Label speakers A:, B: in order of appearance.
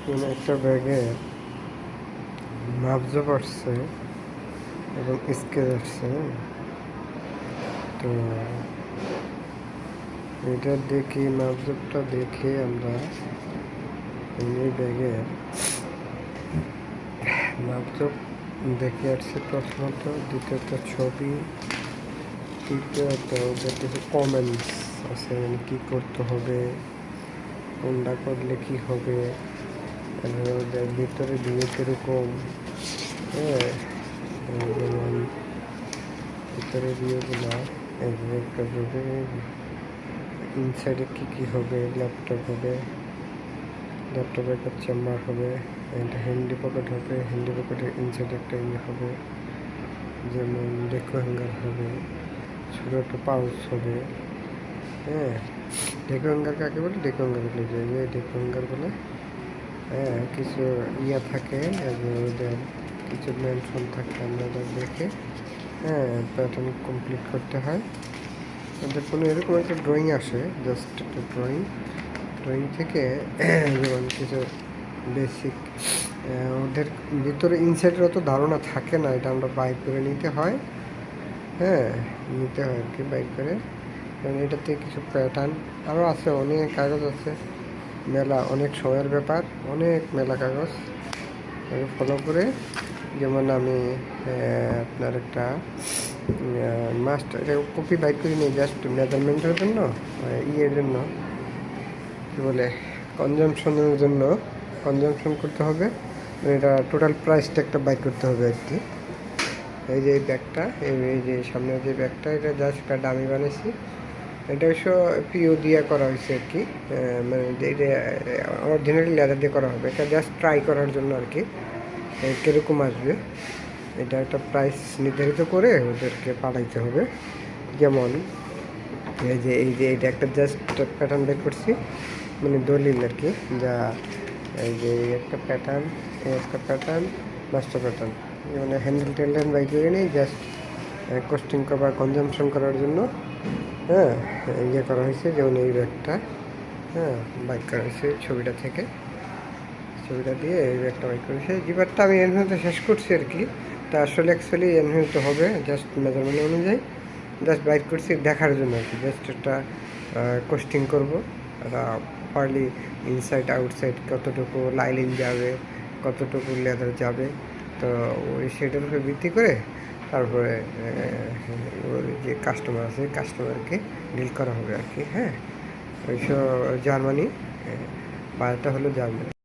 A: একটা ব্যাগে মাপজোপ আসছে এবং স্কেচ আসছে। তো এটা দেখি, মাপজোপটা দেখে আমরা এই ব্যাগের মাপজোপ দেখে আসছে প্রথমত, দ্বিতীয়ত ছবি, তৃতীয়ত ওদের কিছু কমেন্টস আছে, মানে কী করতে হবে, কোনটা করলে কী হবে, ওদের ভিতরে দিয়ে কীরকম, হ্যাঁ, যেমন ভিতরে ভিউগুলো একটা ইনসাইডে কী কী হবে, ল্যাপটপ হবে, ল্যাপটপে একটা চেম্বার হবে, একটা হ্যান্ডি পকেট হবে, হ্যান্ডি পকেটের ইনসাইডে একটা ইয়ে হবে, যেমন ডেকো হ্যাঙ্গার হবে, ছোটো একটা পাউচ হবে। হ্যাঁ, ডেকো হ্যাঙ্গার কাকে বলে? ডেকো হ্যাঙ্গার বলে যে ডেকো হ্যাঙ্গার বলে। হ্যাঁ, কিছু ইয়া থাকে, ওদের কিছু মেনশন থাকে, আমরা দেখে প্যাটার্ন কমপ্লিট করতে হয়। ওদের কোনো এরকম একটা ড্রয়িং আসে, জাস্ট একটা ড্রয়িং থেকে যেমন কিছু বেসিক, ওদের ভিতরে ইনসাইডের অত ধারণা থাকে না, এটা আমরা বাইক করে নিতে হয়। হ্যাঁ, নিতে হয় আর কি বাইক করে। কারণ এটাতে কিছু প্যাটার্ন আরও আছে, অনেক কাগজ আছে, মেলা, অনেক সময়ের ব্যাপার, অনেক মেলা কাগজ ফলো করে। যেমন আমি আপনার একটা মাস্টার কপি বাইক করে নিই, জাস্ট মেজারমেন্টের জন্য, ইয়ের জন্য, কী বলে, কনজামশন করতে হবে, এটা টোটাল প্রাইসটা একটা বাইক করতে হবে আর কি। এই যে এই ব্যাগটা, এই যে সামনের যে ব্যাগটা, এটা জাস্ট একটা ডামি বানিয়েছি। এটা অবশ্য পিও দিয়ে করা হয়েছে আর কি, মানে এটা অরিজিনালি লেদার দিয়ে করা হবে। এটা জাস্ট ট্রাই করার জন্য আর কি, কীরকম আসবে। এটা একটা প্রাইস নির্ধারিত করে ওদেরকে পাঠাইতে হবে। যেমন এইটা একটা জাস্ট প্যাটার্ন বের করছি, মানে দলিল আর কি, যা এই যে একটা প্যাটার্ন মাস্টার প্যাটার্ন, মানে হ্যান্ডেল টেন্ডেল বাই করে নিই, জাস্ট কস্টিং বা কনজামশন করার জন্য। হ্যাঁ, ইয়ে করা হয়েছে, যেমন এই ব্যাগটা, হ্যাঁ, বাইক করা হয়েছে ছবিটা থেকে, ছবিটা দিয়ে এই ব্যাগটা বাইক করেছে। জিবারটা আমি এর মধ্যে শেষ করছি আর কি। তা আসলে অ্যাকচুয়ালি এর মধ্যে হবে জাস্ট মেজারমেন্ট অনুযায়ী, জাস্ট বাইক করছি দেখার জন্য আর কি, জাস্ট একটা কস্টিং করবো, পারলি ইনসাইড আউটসাইড কতটুকু লাইলিন যাবে, কতটুকু লেদার যাবে। তো ওই সেটার উপরে ভিত্তি করে তারপরে যে কাস্টমার আছে, কাস্টমারকে ডিল করা হবে আর কি। হ্যাঁ, ওইসব জার্মানি, বাজারটা হলো জার্মানি।